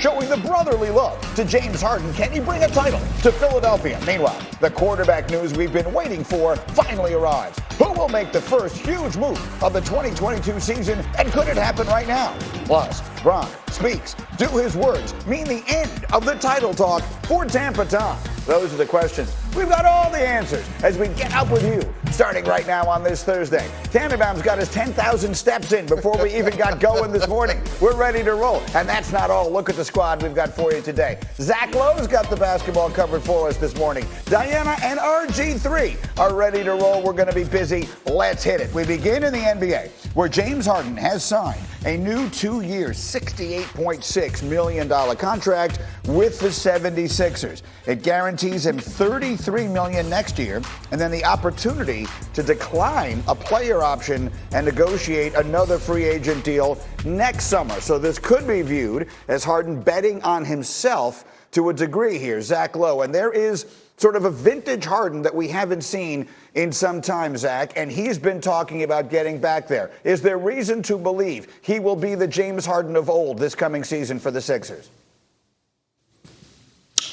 showing the brotherly love to James Harden. Can he bring a title to Philadelphia? Meanwhile, the quarterback news we've been waiting for finally arrives. Who will make the first huge move of the 2022 season, and could it happen right now? Plus, Gronk speaks. Do his words mean the end of the title talk for Tampa Tom? Those are the questions. We've got all the answers as we get up with you, starting right now on this Thursday. Tannenbaum's got his 10,000 steps in before we even got going this morning. We're ready to roll. And that's not all. Look at the squad we've got for you today. Zach Lowe's got the basketball covered for us this morning. Diana and RG3 are ready to roll. We're going to be busy. Let's hit it. We begin in the NBA, where James Harden has signed a new 2-year, $68.6 million contract with the 76ers. It guarantees him $33 million next year, and then the opportunity to decline a player option and negotiate another free agent deal next summer. So this could be viewed as Harden betting on himself to a degree here, Zach Lowe. And there is sort of a vintage Harden that we haven't seen in some time, Zach, and he's been talking about getting back there. Is there reason to believe he will be the James Harden of old this coming season for the Sixers?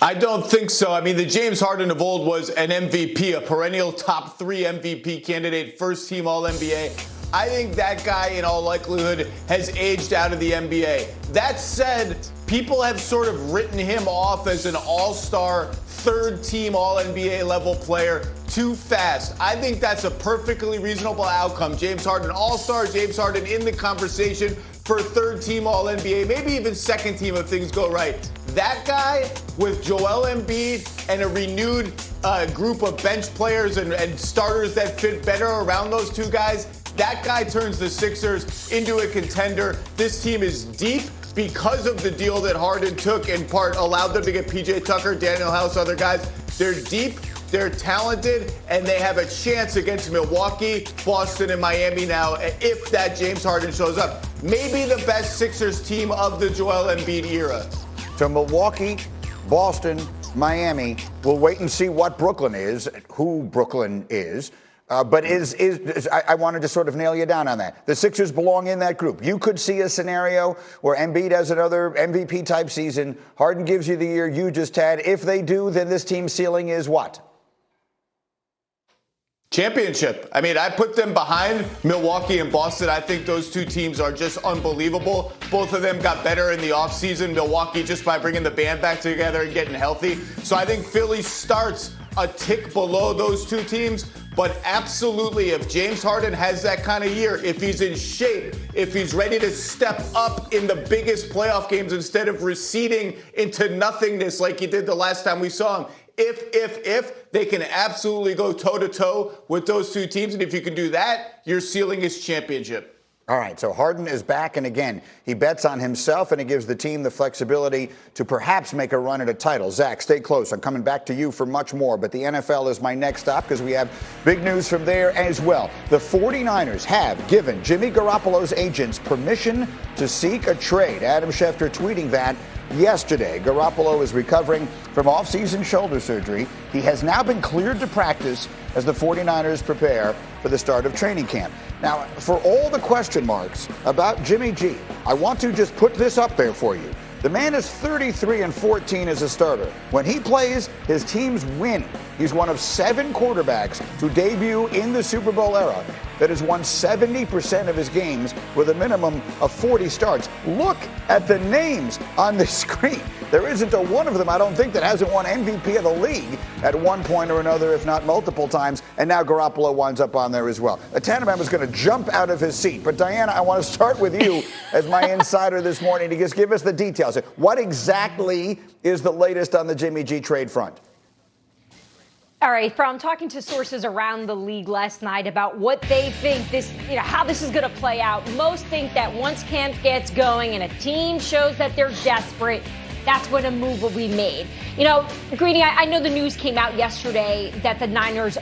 I don't think so. I mean, the James Harden of old was an MVP, a perennial top 3 MVP candidate, first team All-NBA. I think that guy, in all likelihood, has aged out of the NBA. That said, people have sort of written him off as an all-star, third-team All-NBA level player too fast. I think that's a perfectly reasonable outcome. James Harden all-star, James Harden in the conversation for third-team All-NBA, maybe even second-team if things go right. That guy with Joel Embiid and a renewed group of bench players and starters that fit better around those two guys, that guy turns the Sixers into a contender. This team is deep because of the deal that Harden took, in part allowed them to get PJ Tucker, Daniel House, other guys. They're deep, they're talented, and they have a chance against Milwaukee, Boston, and Miami now if that James Harden shows up. Maybe the best Sixers team of the Joel Embiid era. So Milwaukee, Boston, Miami. We'll wait and see what Brooklyn is, who Brooklyn is. But I wanted to sort of nail you down on that. The Sixers belong in that group. You could see a scenario where Embiid has another MVP-type season. Harden gives you the year you just had. If they do, then this team's ceiling is what? Championship. I mean, I put them behind Milwaukee and Boston. I think those two teams are just unbelievable. Both of them got better in the offseason. Milwaukee just by bringing the band back together and getting healthy. So I think Philly starts a tick below those two teams. But absolutely, if James Harden has that kind of year, if he's in shape, if he's ready to step up in the biggest playoff games instead of receding into nothingness like he did the last time we saw him, if they can absolutely go toe-to-toe with those two teams, and if you can do that, your ceiling is championship. All right, so Harden is back, and again, he bets on himself, and he gives the team the flexibility to perhaps make a run at a title. Zach, stay close. I'm coming back to you for much more, but the NFL is my next stop because we have big news from there as well. The 49ers have given Jimmy Garoppolo's agents permission to seek a trade. Adam Schefter tweeting that yesterday. Garoppolo is recovering from off-season shoulder surgery. He has now been cleared to practice as the 49ers prepare for the start of training camp. Now, for all the question marks about Jimmy G, I want to just put this up there for you. The man is 33-14 as a starter. When he plays, his teams win. He's one of 7 quarterbacks to debut in the Super Bowl era that has won 70% of his games with a minimum of 40 starts. Look at the names on the screen. There isn't a one of them, I don't think, that hasn't won MVP of the league at one point or another, if not multiple times. And now Garoppolo winds up on there as well. Tannenbaum is going to jump out of his seat. But Diana, I want to start with you as my insider this morning to just give us the details. What exactly is the latest on the Jimmy G trade front? All right, from talking to sources around the league last night about what they think how this is going to play out, most think that once camp gets going and a team shows that they're desperate, that's when a move will be made. Greeny, I know the news came out yesterday that the Niners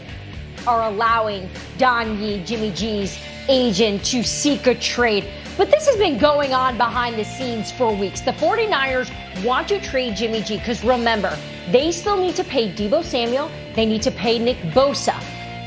are allowing Don Yee, Jimmy G's agent, to seek a trade. But this has been going on behind the scenes for weeks. The 49ers want to trade Jimmy G because, remember, they still need to pay Deebo Samuel. They need to pay Nick Bosa.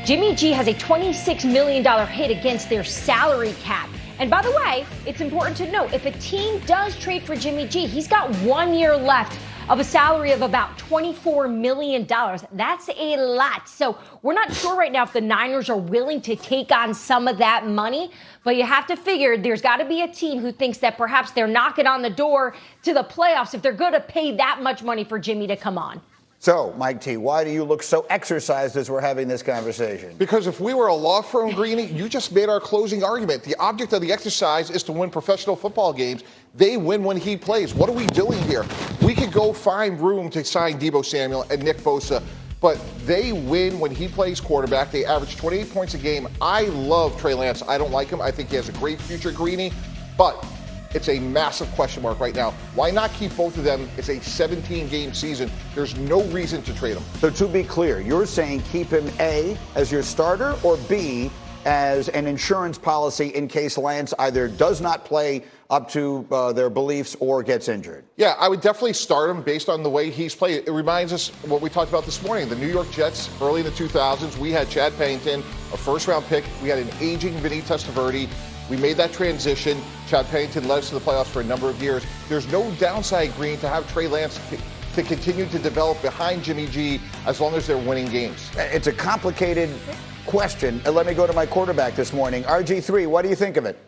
Jimmy G has a $26 million hit against their salary cap. And by the way, it's important to note, if a team does trade for Jimmy G, he's got 1 year left of a salary of about $24 million. That's a lot. So we're not sure right now if the Niners are willing to take on some of that money, but you have to figure there's got to be a team who thinks that perhaps they're knocking on the door to the playoffs if they're going to pay that much money for Jimmy to come on. So, Mike T., why do you look so exercised as we're having this conversation? Because if we were a law firm, Greeny, you just made our closing argument. The object of the exercise is to win professional football games. They win when he plays. What are we doing here? We could go find room to sign Deebo Samuel and Nick Bosa, but they win when he plays quarterback. They average 28 points a game. I love Trey Lance. I don't like him. I think he has a great future, Greeny, but it's a massive question mark right now. Why not keep both of them? It's a 17-game season. There's no reason to trade them. So to be clear, you're saying keep him A, as your starter, or B, as an insurance policy in case Lance either does not play up to their beliefs or gets injured? Yeah, I would definitely start him based on the way he's played. It reminds us what we talked about this morning. The New York Jets, early in the 2000s, we had Chad Pennington, a first-round pick. We had an aging Vinny Testaverde. We made that transition. Chad Pennington led us to the playoffs for a number of years. There's no downside, Green, to have Trey Lance to continue to develop behind Jimmy G as long as they're winning games. It's a complicated question. Let me go to my quarterback this morning. RG3, what do you think of it?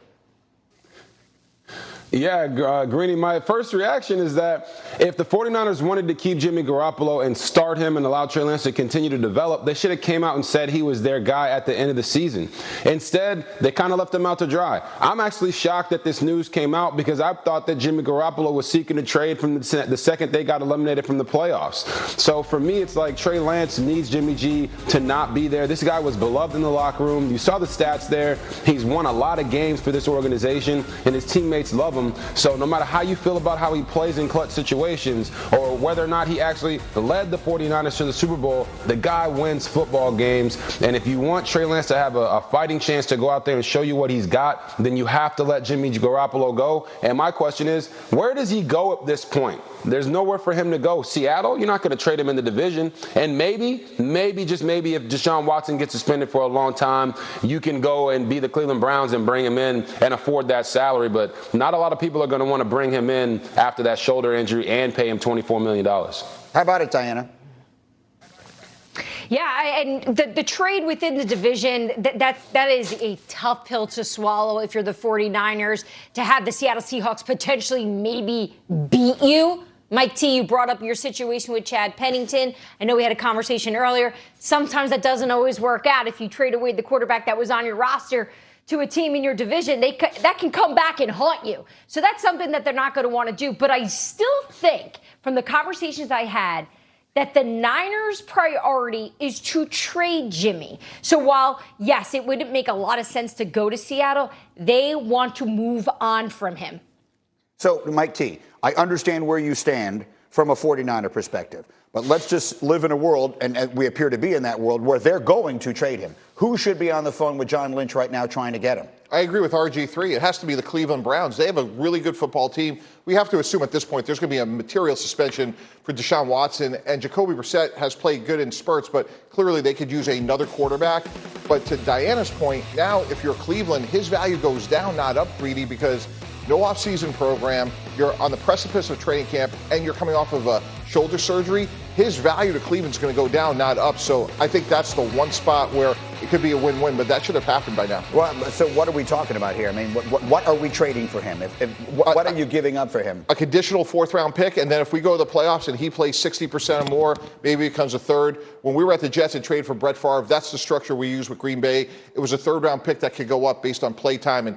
Yeah, Greeny, my first reaction is that if the 49ers wanted to keep Jimmy Garoppolo and start him and allow Trey Lance to continue to develop, they should have came out and said he was their guy at the end of the season. Instead, they kind of left him out to dry. I'm actually shocked that this news came out because I thought that Jimmy Garoppolo was seeking to trade from the second they got eliminated from the playoffs. So for me, it's like Trey Lance needs Jimmy G to not be there. This guy was beloved in the locker room. You saw the stats there. He's won a lot of games for this organization, and his teammates love him. So no matter how you feel about how he plays in clutch situations or whether or not he actually led the 49ers to the Super Bowl, the guy wins football games. And if you want Trey Lance to have a fighting chance to go out there and show you what he's got, then you have to let Jimmy Garoppolo go. And my question is, where does he go at this point? There's nowhere for him to go. Seattle, you're not going to trade him in the division. And maybe, just maybe if Deshaun Watson gets suspended for a long time, you can go and be the Cleveland Browns and bring him in and afford that salary. But not a lot of people are going to want to bring him in after that shoulder injury and pay him $24 million. How about it, Diana? Yeah, and the trade within the division, that is a tough pill to swallow if you're the 49ers, to have the Seattle Seahawks potentially maybe beat you. Mike T., you brought up your situation with Chad Pennington. I know we had a conversation earlier. Sometimes that doesn't always work out. If you trade away the quarterback that was on your roster to a team in your division, that can come back and haunt you. So that's something that they're not going to want to do. But I still think, from the conversations I had, that the Niners' priority is to trade Jimmy. So while, yes, it wouldn't make a lot of sense to go to Seattle, they want to move on from him. So, Mike T., I understand where you stand from a 49er perspective. But let's just live in a world, and we appear to be in that world, where they're going to trade him. Who should be on the phone with John Lynch right now trying to get him? I agree with RG3. It has to be the Cleveland Browns. They have a really good football team. We have to assume at this point there's going to be a material suspension for Deshaun Watson. And Jacoby Brissett has played good in spurts, but clearly they could use another quarterback. But to Diana's point, now if you're Cleveland, his value goes down, not up, Greedy, because no offseason program, you're on the precipice of training camp, and you're coming off of a shoulder surgery. His value to Cleveland's going to go down, not up. So I think that's the one spot where it could be a win-win, but that should have happened by now. Well, so what are we talking about here? I mean, what are we trading for him? What are you giving up for him? A conditional fourth-round pick, and then if we go to the playoffs and he plays 60% or more, maybe it becomes a third. When we were at the Jets and trade for Brett Favre, that's the structure we used with Green Bay. It was a third-round pick that could go up based on play time and team.